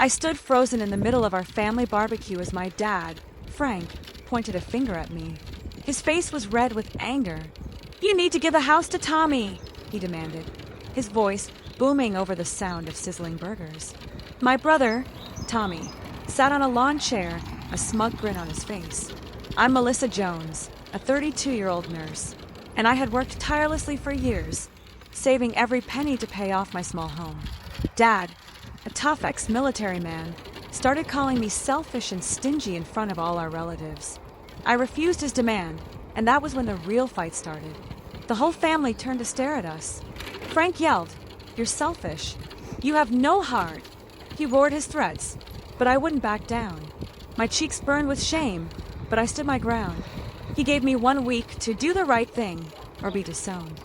I stood frozen in the middle of our family barbecue as my dad, Frank, pointed a finger at me. His face was red with anger. "You need to give the house to Tommy," he demanded, his voice booming over the sound of sizzling burgers. My brother, Tommy, sat on a lawn chair, a smug grin on his face. I'm Melissa Jones, a 32-year-old nurse, and I had worked tirelessly for years, saving every penny to pay off my small home. Dad, a tough ex-military man, started calling me selfish and stingy in front of all our relatives. I refused his demand, and that was when the real fight started. The whole family turned to stare at us. Frank yelled, "You're selfish. You have no heart." He roared his threats, but I wouldn't back down. My cheeks burned with shame, but I stood my ground. He gave me 1 week to do the right thing or be disowned.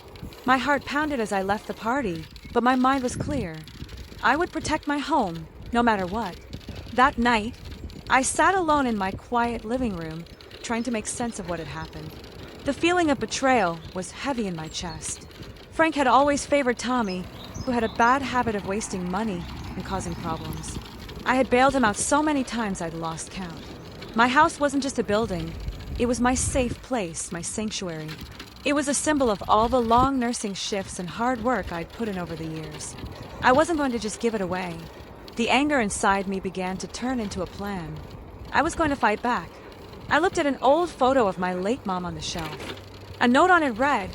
My heart pounded as I left the party, but my mind was clear. I would protect my home, no matter what. That night, I sat alone in my quiet living room, trying to make sense of what had happened. The feeling of betrayal was heavy in my chest. Frank had always favored Tommy, who had a bad habit of wasting money and causing problems. I had bailed him out so many times I'd lost count. My house wasn't just a building. It was my safe place, my sanctuary. It was a symbol of all the long nursing shifts and hard work I'd put in over the years. I wasn't going to just give it away. The anger inside me began to turn into a plan. I was going to fight back. I looked at an old photo of my late mom on the shelf. A note on it read,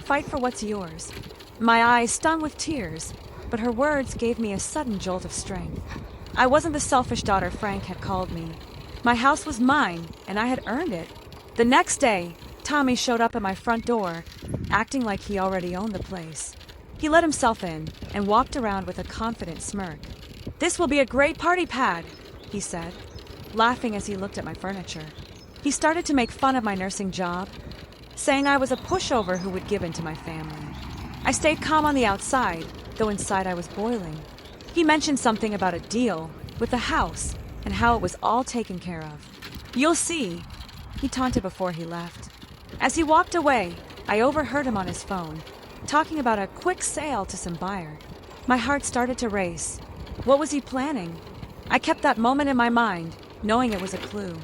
"Fight for what's yours." My eyes stung with tears, but her words gave me a sudden jolt of strength. I wasn't the selfish daughter Frank had called me. My house was mine, and I had earned it. The next day, Tommy showed up at my front door, acting like he already owned the place. He let himself in and walked around with a confident smirk. "This will be a great party pad," he said, laughing as he looked at my furniture. He started to make fun of my nursing job, saying I was a pushover who would give in to my family. I stayed calm on the outside, though inside I was boiling. He mentioned something about a deal with the house and how it was all taken care of. "You'll see," he taunted before he left. As he walked away, I overheard him on his phone, talking about a quick sale to some buyer. My heart started to race. What was he planning? I kept that moment in my mind, knowing it was a clue.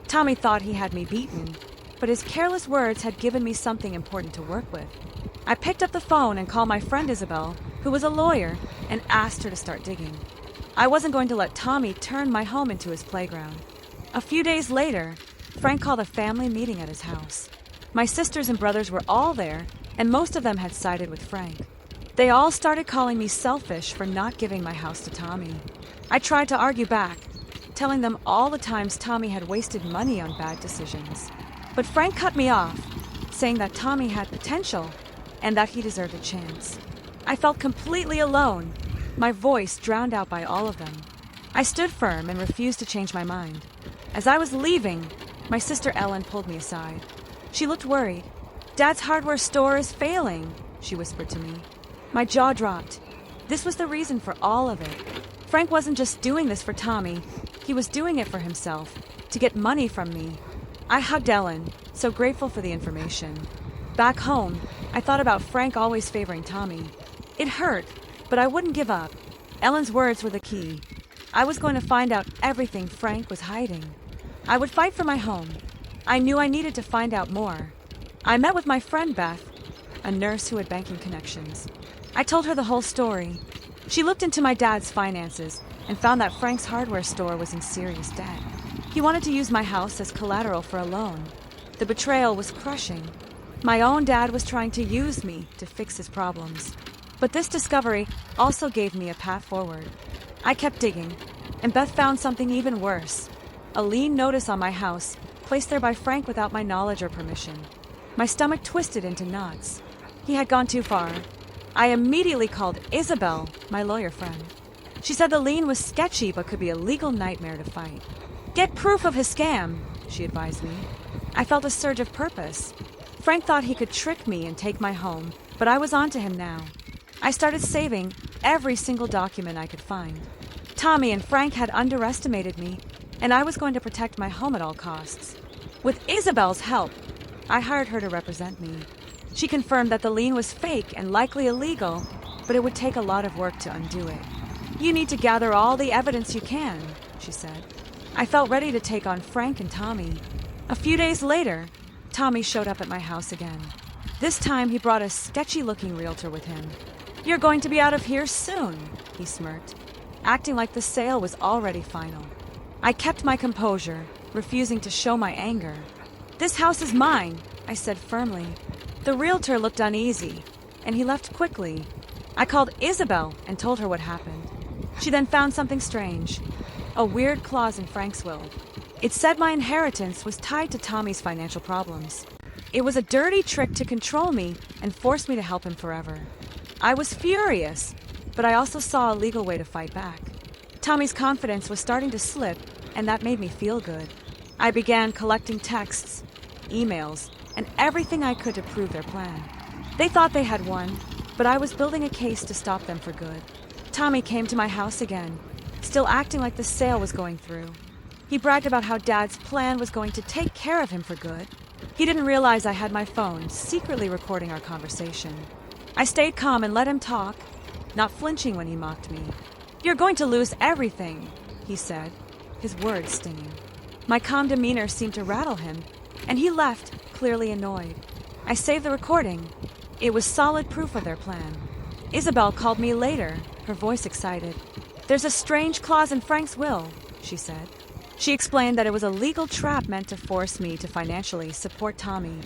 Tommy thought he had me beaten, but his careless words had given me something important to work with. I picked up the phone and called my friend Isabel, who was a lawyer, and asked her to start digging. I wasn't going to let Tommy turn my home into his playground. A few days later, Frank called a family meeting at his house. My sisters and brothers were all there, and most of them had sided with Frank. They all started calling me selfish for not giving my house to Tommy. I tried to argue back, telling them all the times Tommy had wasted money on bad decisions. But Frank cut me off, saying that Tommy had potential and that he deserved a chance. I felt completely alone, my voice drowned out by all of them. I stood firm and refused to change my mind. As I was leaving, my sister Ellen pulled me aside. She looked worried. "Dad's hardware store is failing," she whispered to me. My jaw dropped. This was the reason for all of it. Frank wasn't just doing this for Tommy. He was doing it for himself, to get money from me. I hugged Ellen, so grateful for the information. Back home, I thought about Frank always favoring Tommy. It hurt, but I wouldn't give up. Ellen's words were the key. I was going to find out everything Frank was hiding. I would fight for my home. I knew I needed to find out more. I met with my friend Beth, a nurse who had banking connections. I told her the whole story. She looked into my dad's finances and found that Frank's hardware store was in serious debt. He wanted to use my house as collateral for a loan. The betrayal was crushing. My own dad was trying to use me to fix his problems. But this discovery also gave me a path forward. I kept digging, and Beth found something even worse. A lien notice on my house, placed there by Frank without my knowledge or permission. My stomach twisted into knots. He had gone too far. I immediately called Isabel, my lawyer friend. She said the lien was sketchy but could be a legal nightmare to fight. "Get proof of his scam," she advised me. I felt a surge of purpose. Frank thought he could trick me and take my home, but I was on to him now. I started saving every single document I could find. Tommy and Frank had underestimated me, and I was going to protect my home at all costs. With Isabel's help, I hired her to represent me. She confirmed that the lien was fake and likely illegal, but it would take a lot of work to undo it. You need to gather all the evidence you can, she said. I felt ready to take on Frank and Tommy. A few days later, Tommy showed up at my house again. This time he brought a sketchy-looking realtor with him. You're going to be out of here soon, he smirked, acting like the sale was already final. I kept my composure, refusing to show my anger. This house is mine, I said firmly. The realtor looked uneasy, and he left quickly. I called Isabel and told her what happened. She then found something strange, a weird clause in Frank's will. It said my inheritance was tied to Tommy's financial problems. It was a dirty trick to control me and force me to help him forever. I was furious, but I also saw a legal way to fight back. Tommy's confidence was starting to slip, and that made me feel good. I began collecting texts, emails, and everything I could to prove their plan. They thought they had won, but I was building a case to stop them for good. Tommy came to my house again, still acting like the sale was going through. He bragged about how Dad's plan was going to take care of him for good. He didn't realize I had my phone secretly recording our conversation. I stayed calm and let him talk, not flinching when he mocked me. You're going to lose everything, he said, his words stinging. My calm demeanor seemed to rattle him, and he left, clearly annoyed. I saved the recording. It was solid proof of their plan. Isabel called me later, her voice excited. There's a strange clause in Frank's will, she said. She explained that it was a legal trap meant to force me to financially support Tommy.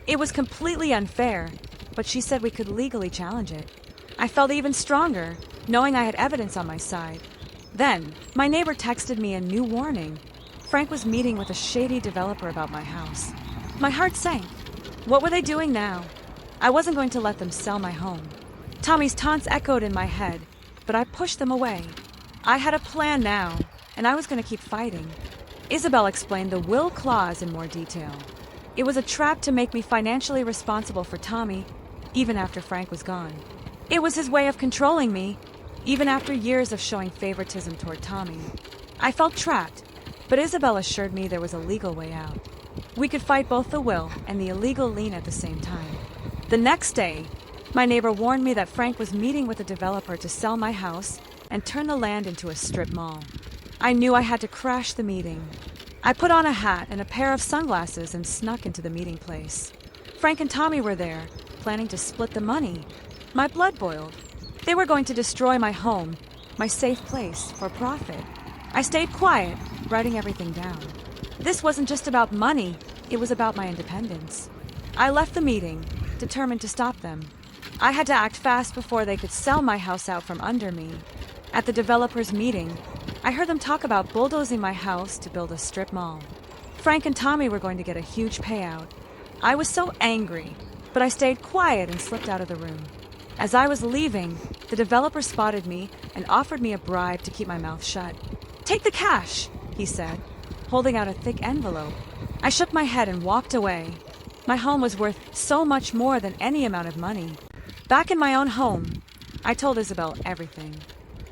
It was completely unfair, but she said we could legally challenge it. I felt even stronger, knowing I had evidence on my side. Then, my neighbor texted me a new warning. Frank was meeting with a shady developer about my house. My heart sank. What were they doing now? I wasn't going to let them sell my home. Tommy's taunts echoed in my head, but I pushed them away. I had a plan now, and I was going to keep fighting. Isabel explained the will clause in more detail. It was a trap to make me financially responsible for Tommy, even after Frank was gone. It was his way of controlling me, even after years of showing favoritism toward Tommy. I felt trapped, but Isabel assured me there was a legal way out. We could fight both the will and the illegal lien at the same time. The next day, my neighbor warned me that Frank was meeting with a developer to sell my house and turn the land into a strip mall. I knew I had to crash the meeting. I put on a hat and a pair of sunglasses and snuck into the meeting place. Frank and Tommy were there, planning to split the money. My blood boiled. They were going to destroy my home, my safe place, for profit. I stayed quiet, writing everything down. This wasn't just about money, it was about my independence. I left the meeting, determined to stop them. I had to act fast before they could sell my house out from under me. At the developers' meeting, I heard them talk about bulldozing my house to build a strip mall. Frank and Tommy were going to get a huge payout. I was so angry, but I stayed quiet and slipped out of the room. As I was leaving, the developer spotted me and offered me a bribe to keep my mouth shut. "Take the cash," he said, holding out a thick envelope. I shook my head and walked away. My home was worth so much more than any amount of money. Back in my own home, I told Isabel everything.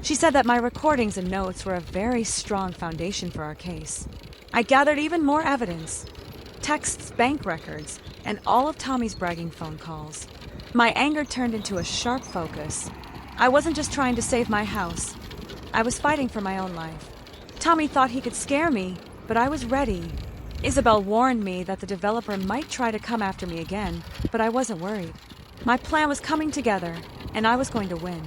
She said that my recordings and notes were a very strong foundation for our case. I gathered even more evidence: texts, bank records, and all of Tommy's bragging phone calls. My anger turned into a sharp focus. I wasn't just trying to save my house. I was fighting for my own life. Tommy thought he could scare me, but I was ready. Isabel warned me that the developer might try to come after me again, but I wasn't worried. My plan was coming together, and I was going to win.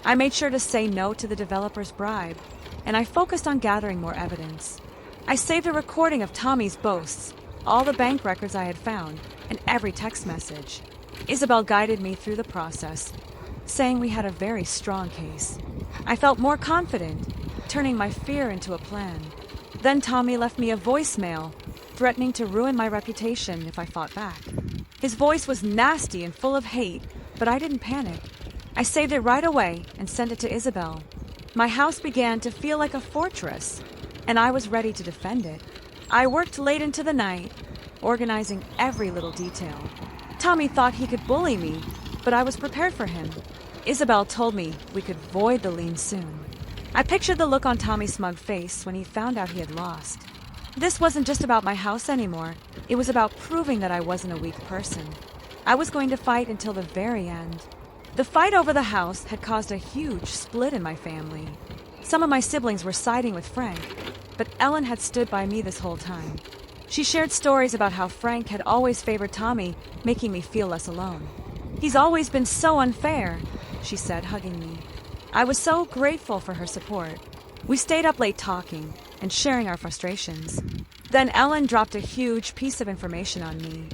I made sure to say no to the developer's bribe, and I focused on gathering more evidence. I saved a recording of Tommy's boasts, all the bank records I had found, and every text message. Isabel guided me through the process, saying we had a very strong case. I felt more confident, turning my fear into a plan. Then Tommy left me a voicemail, threatening to ruin my reputation if I fought back. His voice was nasty and full of hate, but I didn't panic. I saved it right away and sent it to Isabel. My house began to feel like a fortress, and I was ready to defend it. I worked late into the night, organizing every little detail. Tommy thought he could bully me, but I was prepared for him. Isabel told me we could void the lien soon. I pictured the look on Tommy's smug face when he found out he had lost. This wasn't just about my house anymore. It was about proving that I wasn't a weak person. I was going to fight until the very end. The fight over the house had caused a huge split in my family. Some of my siblings were siding with Frank, but Ellen had stood by me this whole time. She shared stories about how Frank had always favored Tommy, making me feel less alone. "He's always been so unfair," she said, hugging me. I was so grateful for her support. We stayed up late talking and sharing our frustrations. Then Ellen dropped a huge piece of information on me.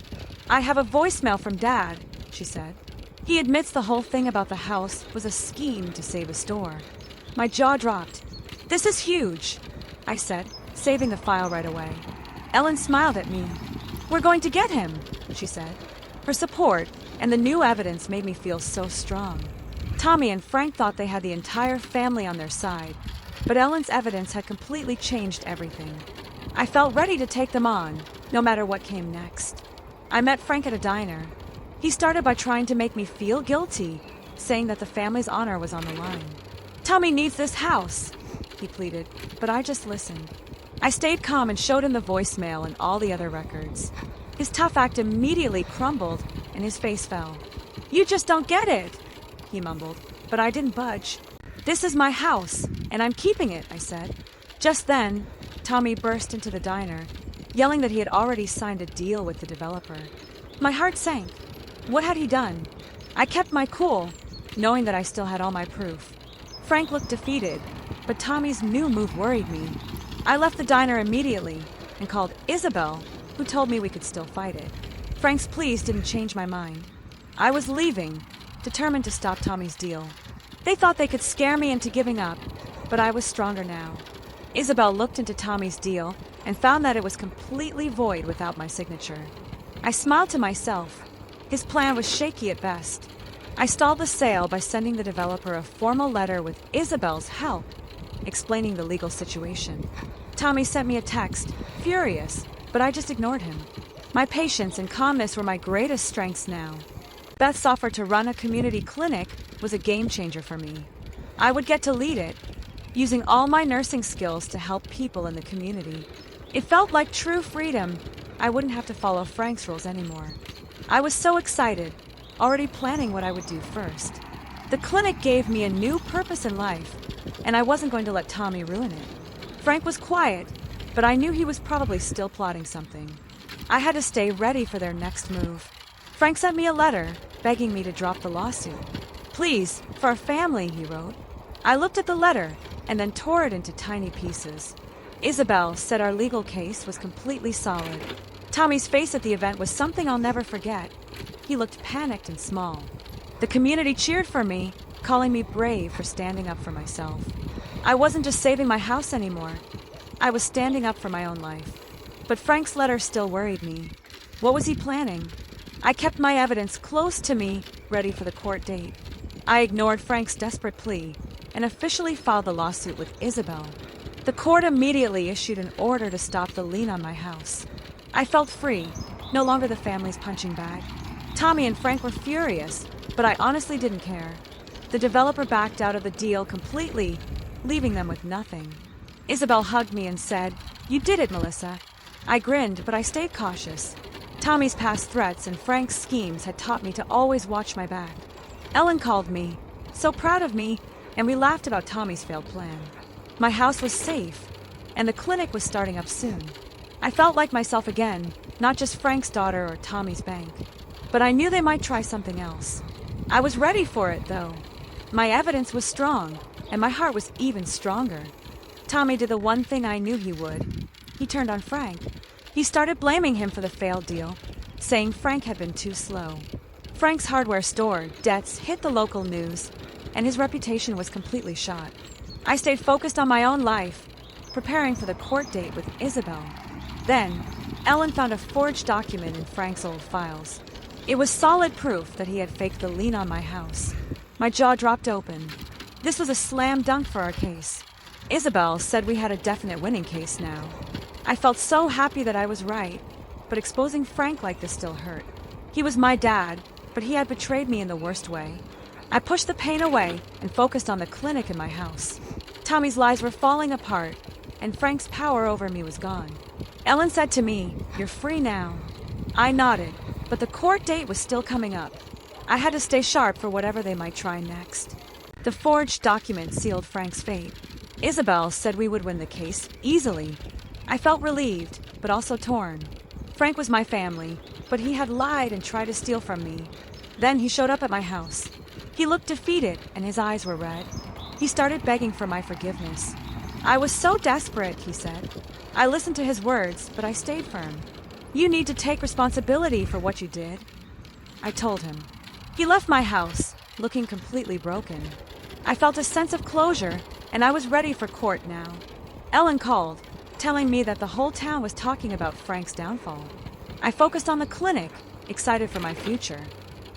"I have a voicemail from Dad," she said. "He admits the whole thing about the house was a scheme to save a store." My jaw dropped. "This is huge," I said, saving the file right away. Ellen smiled at me. "We're going to get him," she said. Her support and the new evidence made me feel so strong. Tommy and Frank thought they had the entire family on their side, but Ellen's evidence had completely changed everything. I felt ready to take them on, no matter what came next. I met Frank at a diner. He started by trying to make me feel guilty, saying that the family's honor was on the line. "Tommy needs this house," he pleaded, but I just listened. I stayed calm and showed him the voicemail and all the other records. His tough act immediately crumbled, and his face fell. "You just don't get it," he mumbled, but I didn't budge. "This is my house, and I'm keeping it," I said. Just then, Tommy burst into the diner, yelling that he had already signed a deal with the developer. My heart sank. What had he done? I kept my cool, knowing that I still had all my proof. Frank looked defeated, but Tommy's new move worried me. I left the diner immediately and called Isabel, who told me we could still fight it. Frank's pleas didn't change my mind. I was leaving, determined to stop Tommy's deal. They thought they could scare me into giving up, but I was stronger now. Isabel looked into Tommy's deal and found that it was completely void without my signature. I smiled to myself. His plan was shaky at best. I stalled the sale by sending the developer a formal letter with Isabel's help, explaining the legal situation. Tommy sent me a text, furious, but I just ignored him. My patience and calmness were my greatest strengths now. Beth's offer to run a community clinic was a game changer for me. I would get to lead it, using all my nursing skills to help people in the community. It felt like true freedom. I wouldn't have to follow Frank's rules anymore. I was so excited, already planning what I would do first. The clinic gave me a new purpose in life, and I wasn't going to let Tommy ruin it. Frank was quiet, but I knew he was probably still plotting something. I had to stay ready for their next move. Frank sent me a letter, begging me to drop the lawsuit. "Please, for our family," he wrote. I looked at the letter and then tore it into tiny pieces. Isabel said our legal case was completely solid. Tommy's face at the event was something I'll never forget. He looked panicked and small. The community cheered for me, calling me brave for standing up for myself. I wasn't just saving my house anymore. I was standing up for my own life. But Frank's letter still worried me. What was he planning? I kept my evidence close to me, ready for the court date. I ignored Frank's desperate plea and officially filed the lawsuit with Isabel. The court immediately issued an order to stop the lien on my house. I felt free, no longer the family's punching bag. Tommy and Frank were furious, but I honestly didn't care. The developer backed out of the deal completely, leaving them with nothing. Isabel hugged me and said, "You did it, Melissa." I grinned, but I stayed cautious. Tommy's past threats and Frank's schemes had taught me to always watch my back. Ellen called me, so proud of me, and we laughed about Tommy's failed plan. My house was safe, and the clinic was starting up soon. I felt like myself again, not just Frank's daughter or Tommy's bank. But I knew they might try something else. I was ready for it, though. My evidence was strong, and my heart was even stronger. Tommy did the one thing I knew he would. He turned on Frank. He started blaming him for the failed deal, saying Frank had been too slow. Frank's hardware store debts hit the local news, and his reputation was completely shot. I stayed focused on my own life, preparing for the court date with Isabel. Then, Ellen found a forged document in Frank's old files. It was solid proof that he had faked the lien on my house. My jaw dropped open. This was a slam dunk for our case. Isabel said we had a definite winning case now. I felt so happy that I was right, but exposing Frank like this still hurt. He was my dad, but he had betrayed me in the worst way. I pushed the pain away and focused on the clinic in my house. Tommy's lies were falling apart, and Frank's power over me was gone. Ellen said to me, "You're free now." I nodded, but the court date was still coming up. I had to stay sharp for whatever they might try next. The forged document sealed Frank's fate. Isabel said we would win the case easily. I felt relieved, but also torn. Frank was my family, but he had lied and tried to steal from me. Then he showed up at my house. He looked defeated and his eyes were red. He started begging for my forgiveness. I was so desperate, he said. I listened to his words, but I stayed firm. You need to take responsibility for what you did, I told him. He left my house, looking completely broken. I felt a sense of closure, and I was ready for court now. Ellen called, telling me that the whole town was talking about Frank's downfall. I focused on the clinic, excited for my future.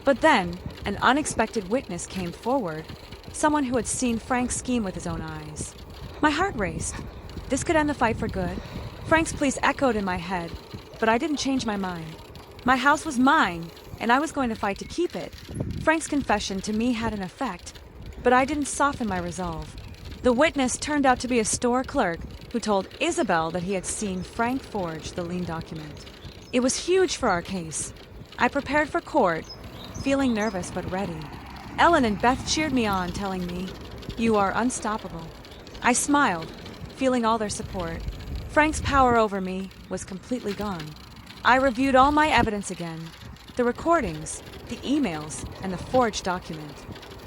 But then, an unexpected witness came forward, someone who had seen Frank's scheme with his own eyes. My heart raced. This could end the fight for good. Frank's pleas echoed in my head, but I didn't change my mind. My house was mine, and I was going to fight to keep it. Frank's confession to me had an effect, but I didn't soften my resolve. The witness turned out to be a store clerk who told Isabel that he had seen Frank forge the lien document. It was huge for our case. I prepared for court, feeling nervous but ready. Ellen and Beth cheered me on, telling me, "You are unstoppable." I smiled, feeling all their support. Frank's power over me was completely gone. I reviewed all my evidence again, the recordings, the emails, and the forged document.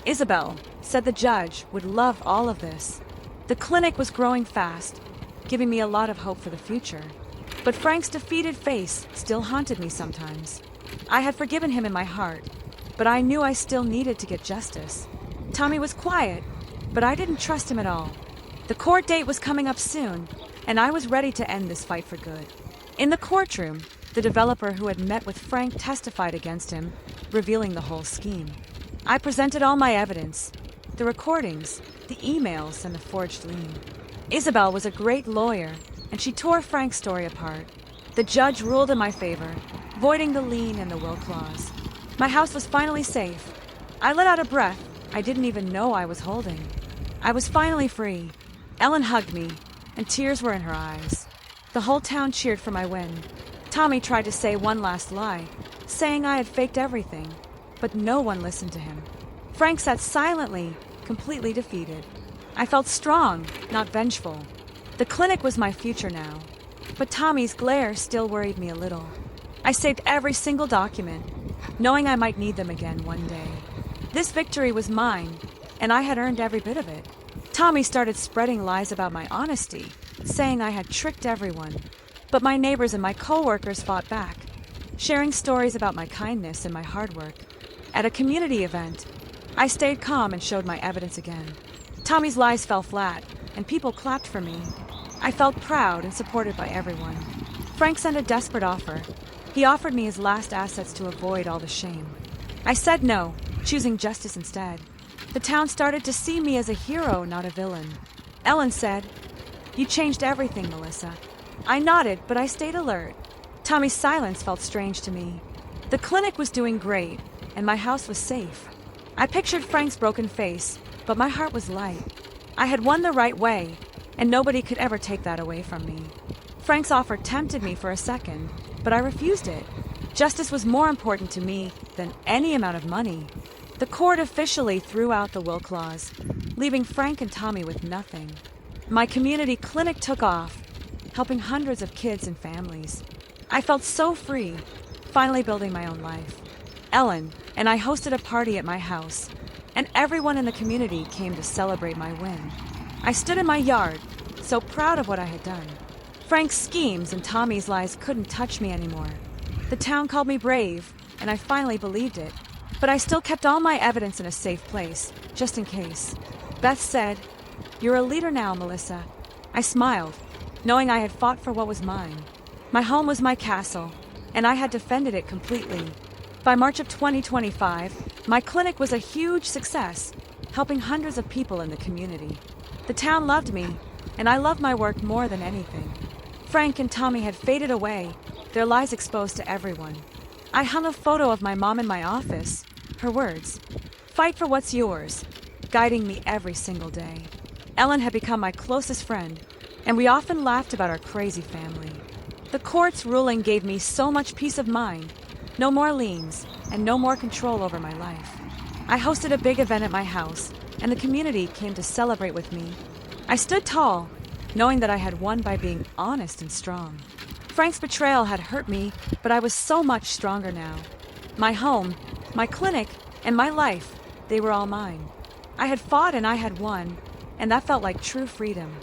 Isabel said the judge would love all of this. The clinic was growing fast, giving me a lot of hope for the future. But Frank's defeated face still haunted me sometimes. I had forgiven him in my heart, but I knew I still needed to get justice. Tommy was quiet, but I didn't trust him at all. The court date was coming up soon, and I was ready to end this fight for good. In the courtroom, the developer who had met with Frank testified against him, revealing the whole scheme. I presented all my evidence, the recordings, the emails, and the forged lien. Isabel was a great lawyer, and she tore Frank's story apart. The judge ruled in my favor, voiding the lien and the will clause. My house was finally safe. I let out a breath I didn't even know I was holding. I was finally free. Ellen hugged me, and tears were in her eyes. The whole town cheered for my win. Tommy tried to say one last lie, saying I had faked everything, but no one listened to him. Frank sat silently, completely defeated. I felt strong, not vengeful. The clinic was my future now, but Tommy's glare still worried me a little. I saved every single document, knowing I might need them again one day. This victory was mine, and I had earned every bit of it. Tommy started spreading lies about my honesty, saying I had tricked everyone. But my neighbors and my co-workers fought back, sharing stories about my kindness and my hard work. At a community event, I stayed calm and showed my evidence again. Tommy's lies fell flat, and people clapped for me. I felt proud and supported by everyone. Frank sent a desperate offer. He offered me his last assets to avoid all the shame. I said no, choosing justice instead. The town started to see me as a hero, not a villain. Ellen said, "You changed everything, Melissa." I nodded, but I stayed alert. Tommy's silence felt strange to me. The clinic was doing great, and my house was safe. I pictured Frank's broken face, but my heart was light. I had won the right way, and nobody could ever take that away from me. Frank's offer tempted me for a second, but I refused it. Justice was more important to me than any amount of money. The court officially threw out the will clause, leaving Frank and Tommy with nothing. My community clinic took off, helping hundreds of kids and families. I felt so free, finally building my own life. Ellen and I hosted a party at my house, and everyone in the community came to celebrate my win. I stood in my yard, so proud of what I had done. Frank's schemes and Tommy's lies couldn't touch me anymore. The town called me brave, and I finally believed it. But I still kept all my evidence in a safe place, just in case. Beth said, "You're a leader now, Melissa." I smiled, knowing I had fought for what was mine. My home was my castle, and I had defended it completely. By March of 2025, my clinic was a huge success, helping hundreds of people in the community. The town loved me, and I loved my work more than anything. Frank and Tommy had faded away, their lies exposed to everyone. I hung a photo of my mom in my office, her words, "Fight for what's yours," guiding me every single day. Ellen had become my closest friend, and we often laughed about our crazy family. The court's ruling gave me so much peace of mind, no more liens, and no more control over my life. I hosted a big event at my house, and the community came to celebrate with me. I stood tall, knowing that I had won by being honest and strong. Frank's betrayal had hurt me, but I was so much stronger now. My home, my clinic, and my life, they were all mine. I had fought and I had won, and that felt like true freedom.